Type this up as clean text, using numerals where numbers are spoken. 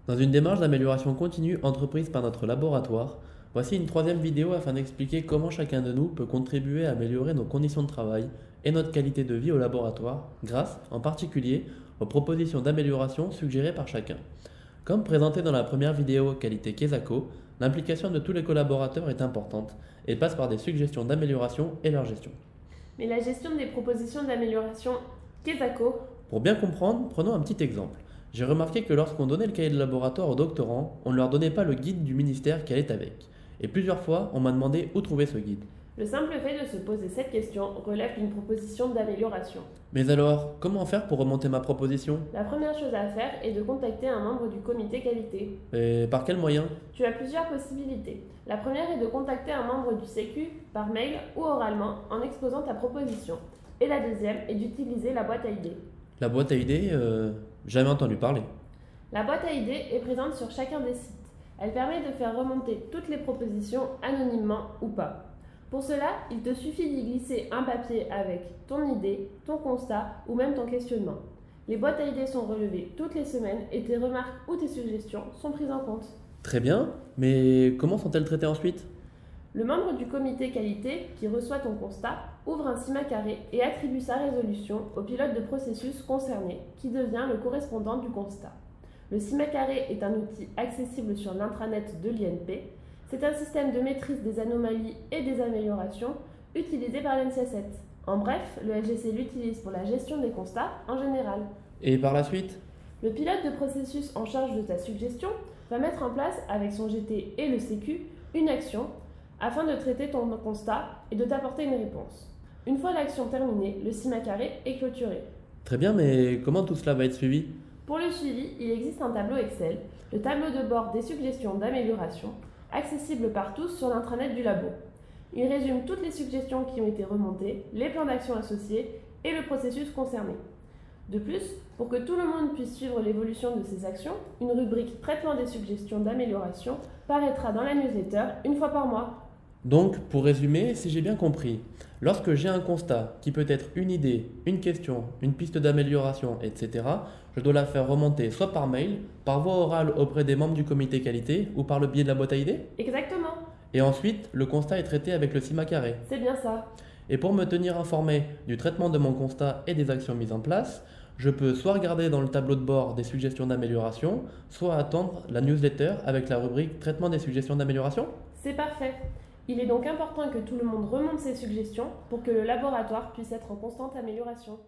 Dans une démarche d'amélioration continue entreprise par notre laboratoire, voici une troisième vidéo afin d'expliquer comment chacun de nous peut contribuer à améliorer nos conditions de travail et notre qualité de vie au laboratoire grâce, en particulier, aux propositions d'amélioration suggérées par chacun. Comme présenté dans la première vidéo qualité Kesako, l'implication de tous les collaborateurs est importante et passe par des suggestions d'amélioration et leur gestion. Mais la gestion des propositions d'amélioration Kesako. Pour bien comprendre, prenons un petit exemple. J'ai remarqué que lorsqu'on donnait le cahier de laboratoire aux doctorants, on ne leur donnait pas le guide du ministère qui allait avec. Et plusieurs fois, on m'a demandé où trouver ce guide. Le simple fait de se poser cette question relève d'une proposition d'amélioration. Mais alors, comment faire pour remonter ma proposition? La première chose à faire est de contacter un membre du comité qualité. Et par quel moyen? Tu as plusieurs possibilités. La première est de contacter un membre du Sécu par mail ou oralement en exposant ta proposition. Et la deuxième est d'utiliser la boîte à idées. La boîte à idées, jamais entendu parler. La boîte à idées est présente sur chacun des sites. Elle permet de faire remonter toutes les propositions anonymement ou pas. Pour cela, il te suffit d'y glisser un papier avec ton idée, ton constat ou même ton questionnement. Les boîtes à idées sont relevées toutes les semaines et tes remarques ou tes suggestions sont prises en compte. Très bien, mais comment sont-elles traitées ensuite? Le membre du comité qualité qui reçoit ton constat ouvre un CIMA carré et attribue sa résolution au pilote de processus concerné qui devient le correspondant du constat. Le CIMA carré est un outil accessible sur l'intranet de l'INP. C'est un système de maîtrise des anomalies et des améliorations utilisé par l'NCSET. En bref, le LGC l'utilise pour la gestion des constats en général. Et par la suite? Le pilote de processus en charge de ta suggestion va mettre en place avec son GT et le Sécu une action afin de traiter ton constat et de t'apporter une réponse. Une fois l'action terminée, le CIMA carré est clôturé. Très bien, mais comment tout cela va être suivi? Pour le suivi, il existe un tableau Excel, le tableau de bord des suggestions d'amélioration, accessible par tous sur l'intranet du labo. Il résume toutes les suggestions qui ont été remontées, les plans d'action associés et le processus concerné. De plus, pour que tout le monde puisse suivre l'évolution de ces actions, une rubrique traitement des suggestions d'amélioration paraîtra dans la newsletter une fois par mois. Donc, pour résumer, si j'ai bien compris, lorsque j'ai un constat qui peut être une idée, une question, une piste d'amélioration, etc., je dois la faire remonter soit par mail, par voie orale auprès des membres du comité qualité ou par le biais de la boîte à idées. Exactement, Et ensuite, le constat est traité avec le CIMA carré. c'est bien ça. Et pour me tenir informé du traitement de mon constat et des actions mises en place, je peux soit regarder dans le tableau de bord des suggestions d'amélioration, soit attendre la newsletter avec la rubrique traitement des suggestions d'amélioration. C'est parfait. Il est donc important que tout le monde remonte ses suggestions pour que le laboratoire puisse être en constante amélioration.